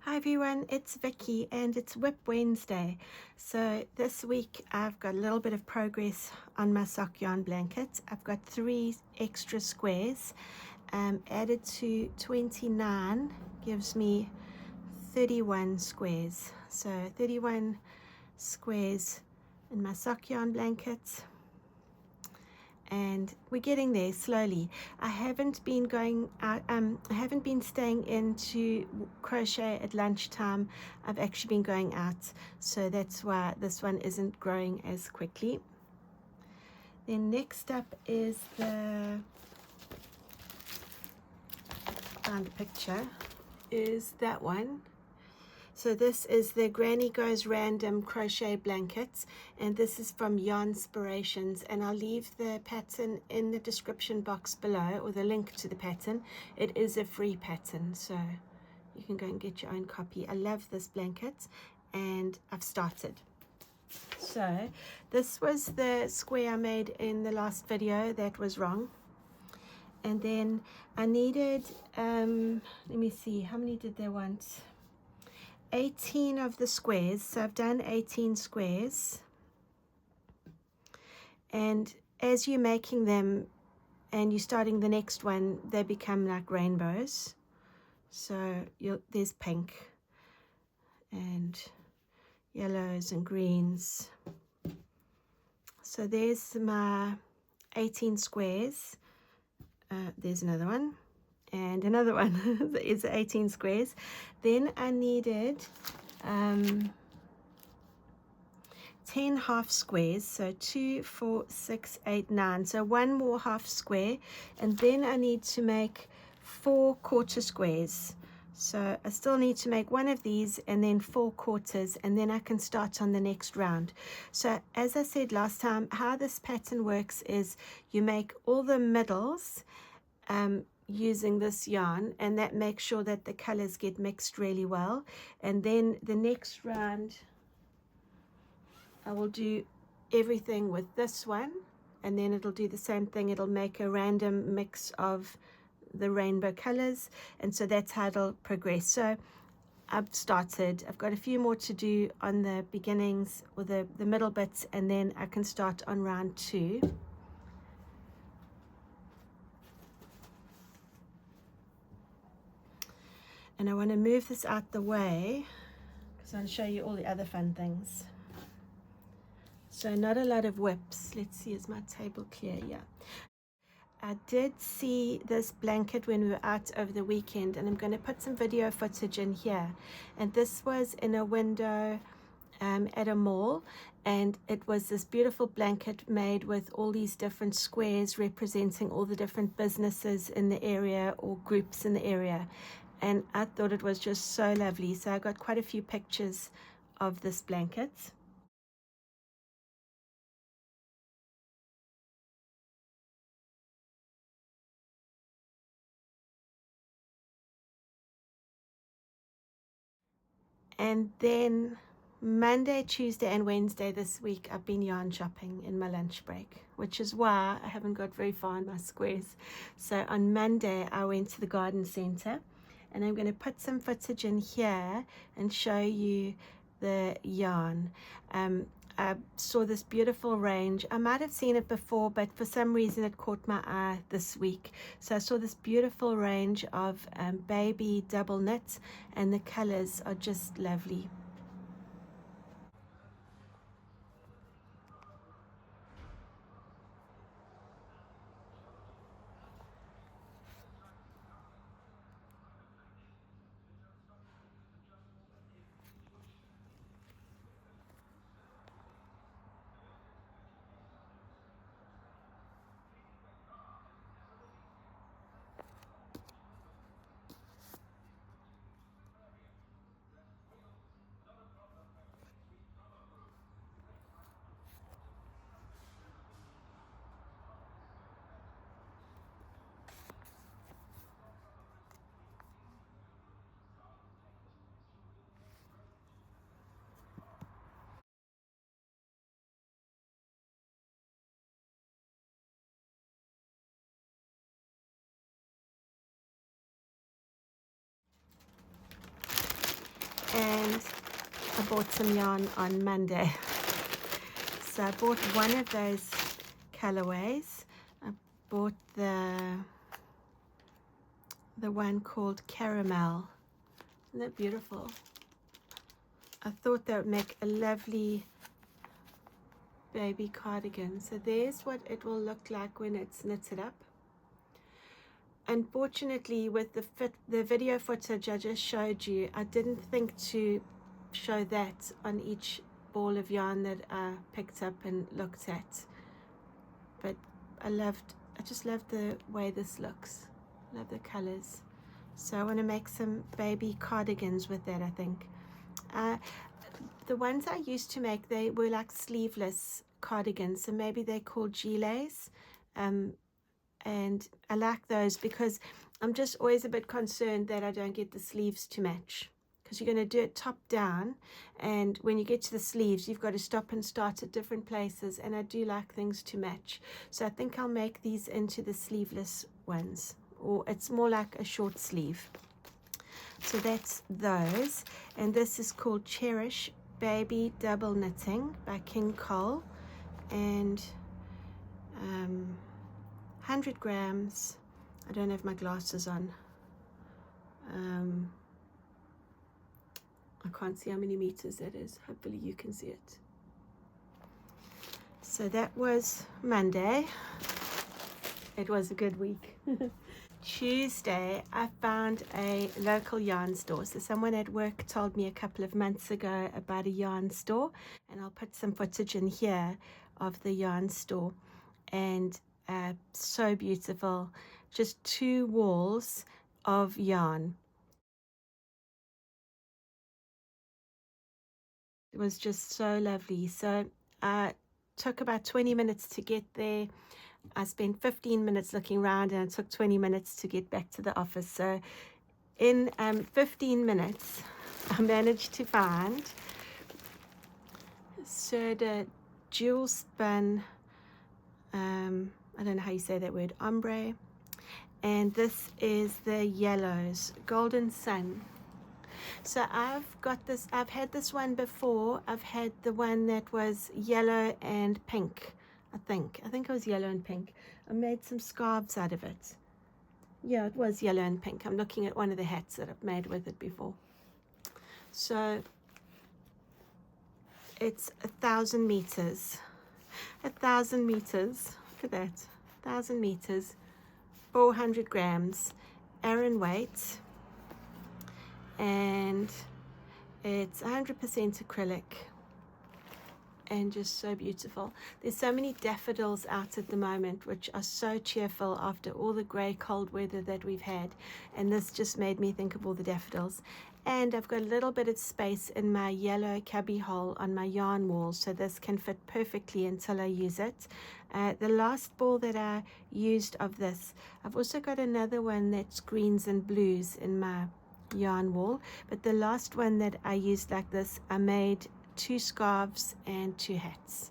Hi everyone, it's Vicky and it's WIP Wednesday. So this week I've got a little bit of progress on my sock yarn blanket. I've got 3 extra squares added to 29 gives me 31 squares. So 31 squares in my sock yarn blanket. And we're getting there slowly. I haven't been going out, I haven't been staying in to crochet at lunchtime. I've actually been going out, so that's why this one isn't growing as quickly. Then next up is found the picture, is that one. So this is the Granny Goes Random crochet blankets, and this is from Yarnspirations, and I'll leave the pattern in the description box below, or the link to the pattern. It is a free pattern, so you can go and get your own copy. I love this blanket, and I've started. So this was the square I made in the last video that was wrong. And then I needed, let me see, how many did they want? 18 of the squares, so I've done 18 squares, and as you're making them and you're starting the next one, they become like rainbows. So there's pink and yellows and greens. So there's my 18 squares. There's another one. And another one is 18 squares. Then I needed 10 half squares, so 2, 4, 6, 8, 9. So one more half square, and then I need to make 4 quarter squares. So I still need to make one of these and then 4 quarters, and then I can start on the next round. So as I said last time, how this pattern works is you make all the middles using this yarn, and that makes sure that the colors get mixed really well. And then the next round I will do everything with this one, and then it'll do the same thing. It'll make a random mix of the rainbow colors, and so that's how it'll progress. So I've started. I've got a few more to do on the beginnings, or the middle bits, and then I can start on round 2. And I want to move this out the way because I want to show you all the other fun things. So not a lot of whips. Let's see, is my table clear? Yeah. I did see this blanket when we were out over the weekend, and I'm going to put some video footage in here. And this was in a window at a mall, and it was this beautiful blanket made with all these different squares representing all the different businesses in the area or groups in the area. And I thought it was just so lovely. So I got quite a few pictures of this blanket. And then Monday, Tuesday, and Wednesday this week, I've been yarn shopping in my lunch break, which is why I haven't got very far in my squares. So on Monday, I went to the garden center, and I'm going to put some footage in here and show you the yarn. I saw this beautiful range. I might have seen it before, but for some reason it caught my eye this week. So I saw this beautiful range of baby double knits, and the colors are just lovely. and I bought some yarn on Monday. So I bought one of those colorways. I bought the one called Caramel. Isn't that beautiful? I thought that would make a lovely baby cardigan. So there's what it will look like when it's knitted up. Unfortunately, with the video footage I just showed you, I didn't think to show that on each ball of yarn that I picked up and looked at. But I just love the way this looks. Love the colors. So I want to make some baby cardigans with that, I think. The ones I used to make, they were like sleeveless cardigans, so maybe they're called gilets. And I like those because I'm just always a bit concerned that I don't get the sleeves to match, because you're going to do it top down, and when you get to the sleeves you've got to stop and start at different places, and I do like things to match. So I think I'll make these into the sleeveless ones, or it's more like a short sleeve. So that's those, and this is called Cherish Baby Double Knitting by King Cole, and 100 grams. I don't have my glasses on. I can't see how many meters that is. Hopefully you can see it. So that was Monday. It was a good week. Tuesday, I found a local yarn store. So someone at work told me a couple of months ago about a yarn store, and I'll put some footage in here of the yarn store. And so beautiful. Just 2 walls of yarn. It was just so lovely. So I took about 20 minutes to get there. I spent 15 minutes looking around, and it took 20 minutes to get back to the office. So in 15 minutes, I managed to find Serda dual spun, I don't know how you say that word, ombre. And this is the yellows, Golden Sun. So I've had this one before. I've had the one that was yellow and pink. I think it was yellow and pink. I made some scarves out of it. Yeah, it was yellow and pink. I'm looking at one of the hats that I've made with it before. So it's 1,000 meters. 1,000 meters. Look at that. 1,000 meters. 400 grams. Aran weight. And it's 100% acrylic. And just so beautiful. There's so many daffodils out at the moment, which are so cheerful after all the grey cold weather that we've had, and this just made me think of all the daffodils. And I've got a little bit of space in my yellow cubby hole on my yarn wall, so this can fit perfectly until I use it. The last ball that I used of this, I've also got another one that's greens and blues in my yarn wall, but the last one that I used like this, I made 2 scarves and 2 hats.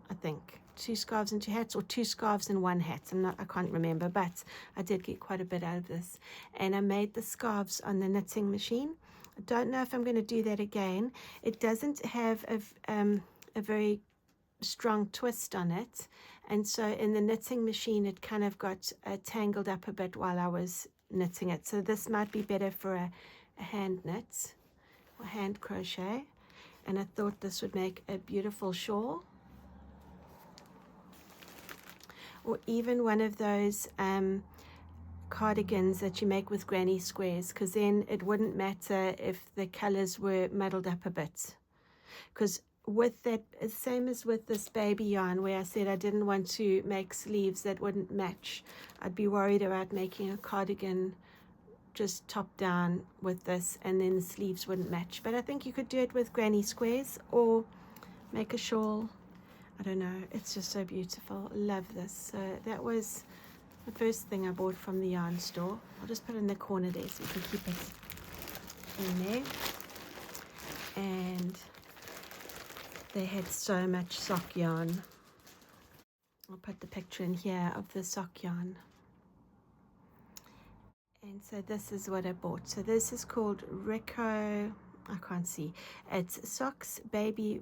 I think 2 scarves and 2 hats, or 2 scarves and 1 hat. I can't remember, but I did get quite a bit out of this. And I made the scarves on the knitting machine. I don't know if I'm going to do that again. It doesn't have a very strong twist on it, and so in the knitting machine it kind of got tangled up a bit while I was knitting it. So this might be better for a hand knit or hand crochet. And I thought this would make a beautiful shawl, or even one of those cardigans that you make with granny squares, because then it wouldn't matter if the colors were muddled up a bit. Because with that, same as with this baby yarn where I said I didn't want to make sleeves that wouldn't match, I'd be worried about making a cardigan just top down with this and then the sleeves wouldn't match. But I think you could do it with granny squares or make a shawl. I don't know, it's just so beautiful. Love this. So that was the first thing I bought from the yarn store. I'll just put it in the corner there so we can keep it in there. And they had so much sock yarn. I'll put the picture in here of the sock yarn. And so this is what I bought. So this is called Rico I can't see. It's Socks Baby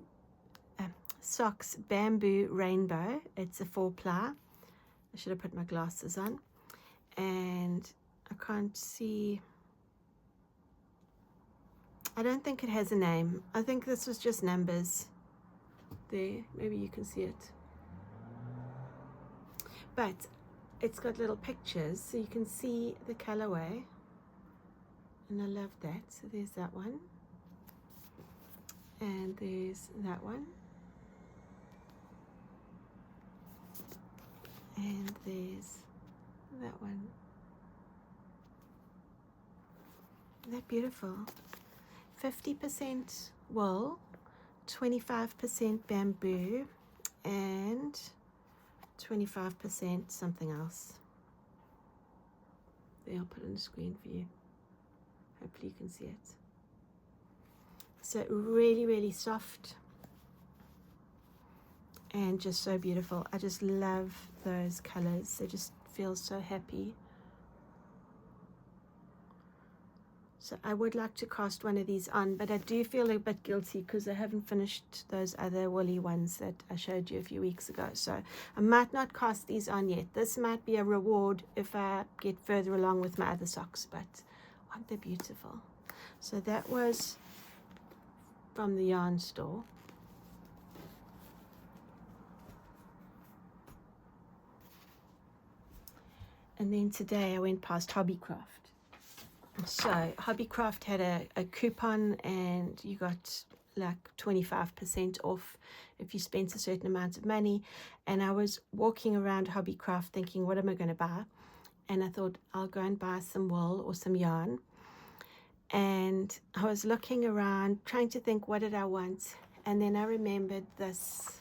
Socks Bamboo Rainbow. It's a 4-ply. I should have put my glasses on. And I can't see. I don't think it has a name. I think this was just numbers. There, maybe you can see it. But it's got little pictures so you can see the colorway. And I love that. So there's that one. And there's that one. And there's that one. Isn't that beautiful? 50% wool, 25% bamboo, and 25% something else. There, I'll put it on the screen for you. Hopefully you can see it. So really, really soft and just so beautiful. I just love those colors. They just feel so happy. So I would like to cast one of these on, but I do feel a bit guilty because I haven't finished those other woolly ones that I showed you a few weeks ago. So I might not cast these on yet. This might be a reward if I get further along with my other socks, but aren't they beautiful? So that was from the yarn store. And then today I went past Hobbycraft. So Hobbycraft had a coupon and you got like 25% off if you spent a certain amount of money. And I was walking around Hobbycraft thinking, what am I going to buy? And I thought I'll go and buy some wool or some yarn. And I was looking around trying to think, what did I want? And then I remembered this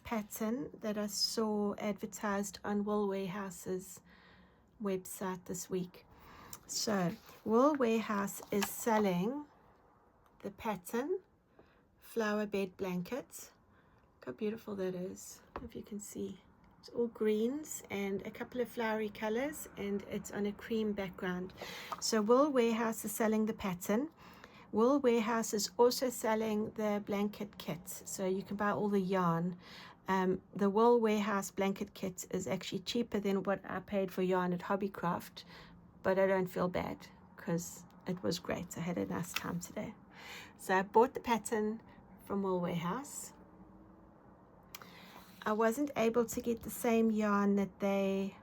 pattern that I saw advertised on Wool Warehouse's website this week. So Wool Warehouse is selling the pattern flower bed blankets. Look how beautiful that is, if you can see. It's all greens and a couple of flowery colors, and it's on a cream background. So Wool Warehouse is selling the pattern. Wool Warehouse is also selling the blanket kit, so you can buy all the yarn. The Wool Warehouse blanket kit is actually cheaper than what I paid for yarn at Hobbycraft, but I don't feel bad because it was great. I had a nice time today. So I bought the pattern from Wool Warehouse. I wasn't able to get the same yarn that they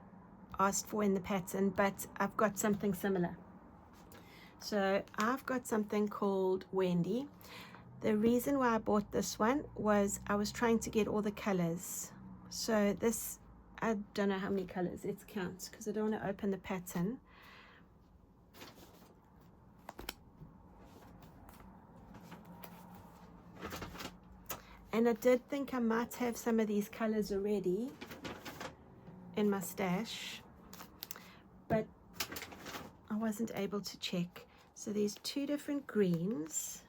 asked for in the pattern, but I've got something similar. So I've got something called Wendy. The reason why I bought this one was I was trying to get all the colors. So this, I don't know how many colors it counts because I don't want to open the pattern. And I did think I might have some of these colors already in my stash, but I wasn't able to check. So there's 2 different greens,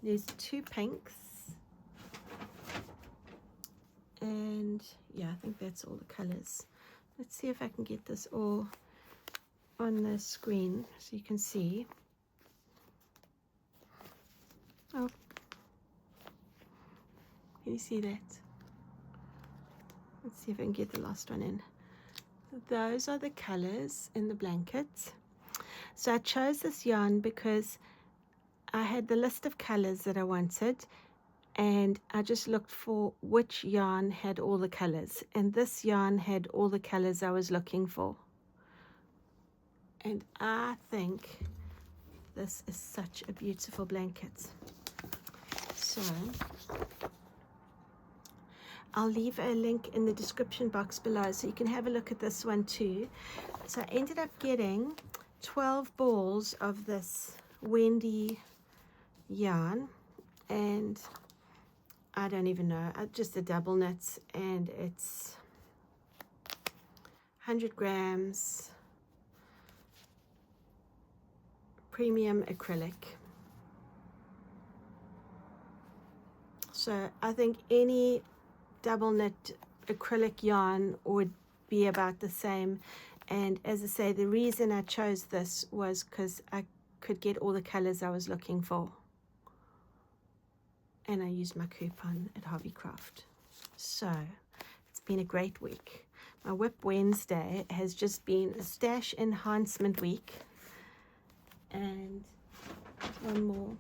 there's 2 pinks, and yeah, I think that's all the colors. Let's see if I can get this all on the screen so you can see. Oh, can you see that? Let's see if I can get the last one in. Those are the colors in the blanket. So I chose this yarn because I had the list of colors that I wanted, and I just looked for which yarn had all the colors, and this yarn had all the colors I was looking for. And I think this is such a beautiful blanket. So I'll leave a link in the description box below so you can have a look at this one too. So I ended up getting 12 balls of this Wendy yarn, and I don't even know, just a double knit, and it's 100 grams premium acrylic. So I think any double knit acrylic yarn would be about the same. And as I say, the reason I chose this was because I could get all the colors I was looking for. And I used my coupon at Hobbycraft. So it's been a great week. My WIP Wednesday has just been a stash enhancement week. And one more.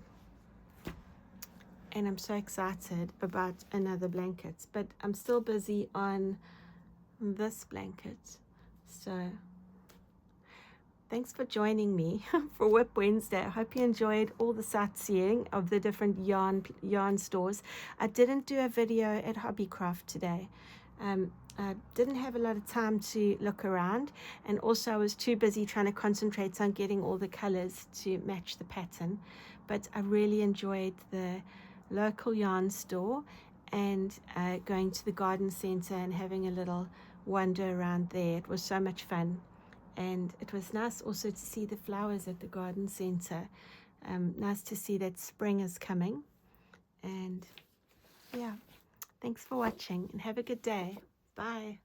And I'm so excited about another blanket, but I'm still busy on this blanket. So thanks for joining me for WIP Wednesday. I hope you enjoyed all the sightseeing of the different yarn stores. I didn't do a video at Hobbycraft today. I didn't have a lot of time to look around, and also I was too busy trying to concentrate on getting all the colors to match the pattern. But I really enjoyed the local yarn store and going to the garden center and having a little wander around there. It was so much fun. And it was nice also to see the flowers at the garden center. Nice to see that spring is coming. And yeah, thanks for watching and have a good day. Bye.